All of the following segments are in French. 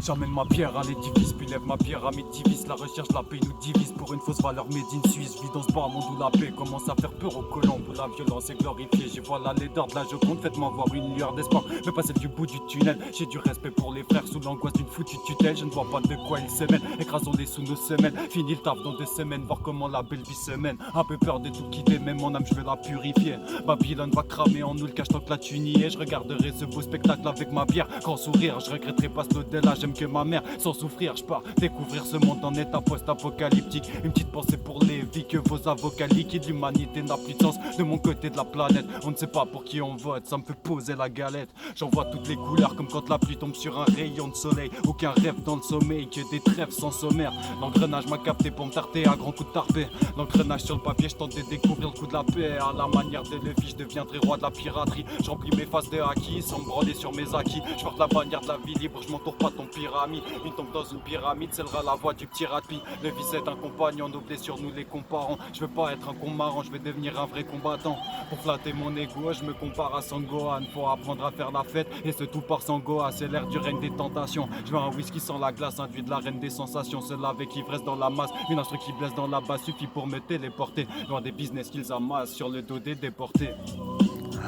J'emmène ma pierre à l'édifice, puis lève ma pyramide divise. La recherche, la paix nous divise pour une fausse valeur made in Suisse. Vie dans ce bas monde où la paix commence à faire peur aux colons, où la violence est glorifiée. J'ai vois la laideur de la Joconde, faites-moi voir une lueur d'espoir, mais pas celle du bout du tunnel. J'ai du respect pour les frères sous l'angoisse d'une foutue tutelle. Je ne vois pas de quoi ils se mêlent, écrasons-les sous nos semelles. Fini le taf dans 2 semaines, voir comment la belle vie se mène. Un peu peur de tout quitter, même mon âme je vais la purifier. Babylone va cramer en nous le cache tant que là tu n'y es. Je regarderai ce beau spectacle avec ma bière, grand sourire. Je regretterai pas ce l'au-delà, j'aime que ma mère. Sans souffrir, je pars découvrir ce monde en état post-apocalyptique. Une petite pensée pour les vies que vos avocats liquident. L'humanité n'a plus de sens de mon côté de la planète. On ne sait pas pour qui on vote, ça me fait poser la galette. J'en vois toutes les couleurs comme quand la pluie tombe sur un rayon de soleil. Aucun rêve dans le sommeil, que des trêves sans sommaire. L'engrenage m'a capté pour me tarter à grand coup de tarpé. L'engrenage sur le papier, je tente de découvrir le coup de la paix. À la manière de Lévi, je deviendrai roi de la piraterie. J'emplis mes faces de acquis sans me branler sur mes acquis. Je porte la bannière de la vie libre, je m'entoure pas de ton pyramide. Une tombe dans une pyramide, scellera la voix du petit rapide. Le vice est un compagnon, nos blessures nous les comparons. Je veux pas être un con marrant, je veux devenir un vrai combattant. Pour flatter mon ego, je me compare à Sangohan. Faut apprendre à faire la fête, et ce tout par Sangoa. C'est l'ère du règne des tentations. Je veux un whisky sans la glace, un de la reine des sensations. Seul avec ivresse dans la masse, une instru qui blesse dans la base suffit pour me téléporter. Loin des business qu'ils amassent sur le dos des déportés.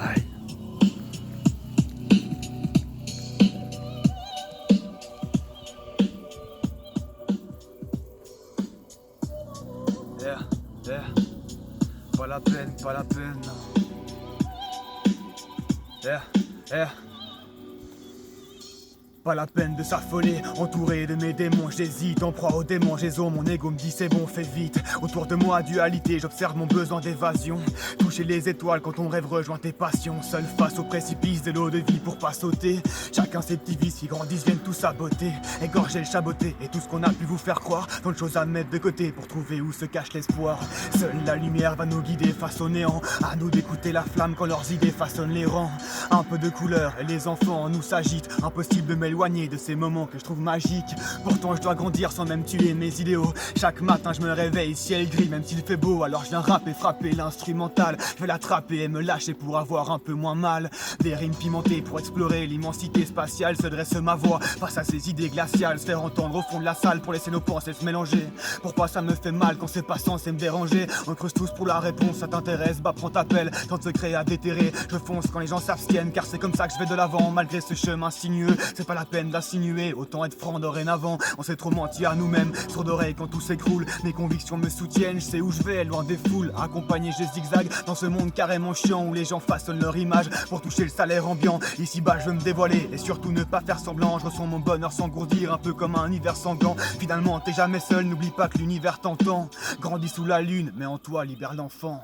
Aïe. Yeah, yeah. Pas la peine, pas la peine. Yeah, yeah. Pas la peine de s'affoler, entouré de mes démons, j'hésite, en proie aux démangeaisons, mon ego me dit c'est bon, fais vite. Autour de moi, dualité, j'observe mon besoin d'évasion. Toucher les étoiles quand ton rêve rejoint tes passions. Seul face au précipice de l'eau de vie pour pas sauter. Chacun ses petits vices qui grandissent viennent tout saboter. Égorger le chaboté et tout ce qu'on a pu vous faire croire. Tant de choses à mettre de côté pour trouver où se cache l'espoir. Seule la lumière va nous guider face au néant. À nous d'écouter la flamme quand leurs idées façonnent les rangs. Un peu de couleur et les enfants en nous s'agitent. Impossible de m'éloigner de ces moments que je trouve magiques. Pourtant je dois grandir sans même tuer mes idéaux. Chaque matin je me réveille, ciel gris même s'il fait beau. Alors je viens rapper, frapper l'instrumental. Je vais l'attraper et me lâcher pour avoir un peu moins mal. Des rimes pimentées pour explorer l'immensité spatiale. Se dresse ma voix face à ces idées glaciales. Se faire entendre au fond de la salle pour laisser nos pensées se mélanger. Pourquoi ça me fait mal quand c'est pas censé me déranger. On creuse tous pour la réponse, ça t'intéresse, bah prends ta pelle. Tant de secrets à déterrer, je fonce quand les gens s'abstiennent. Car c'est comme ça que je vais de l'avant malgré ce chemin sinueux. C'est pas la peine d'insinuer, autant être franc dorénavant. On s'est trop menti à nous-mêmes, sourd d'oreille quand tout s'écroule. Mes convictions me soutiennent, je sais où je vais, loin des foules. Accompagné, je zigzag dans ce monde carrément chiant où les gens façonnent leur image pour toucher le salaire ambiant. Ici bas je veux me dévoiler et surtout ne pas faire semblant. Je ressens mon bonheur s'engourdir un peu comme un hiver sanglant. Finalement t'es jamais seul, n'oublie pas que l'univers t'entend. Grandis sous la lune, mais en toi libère l'enfant.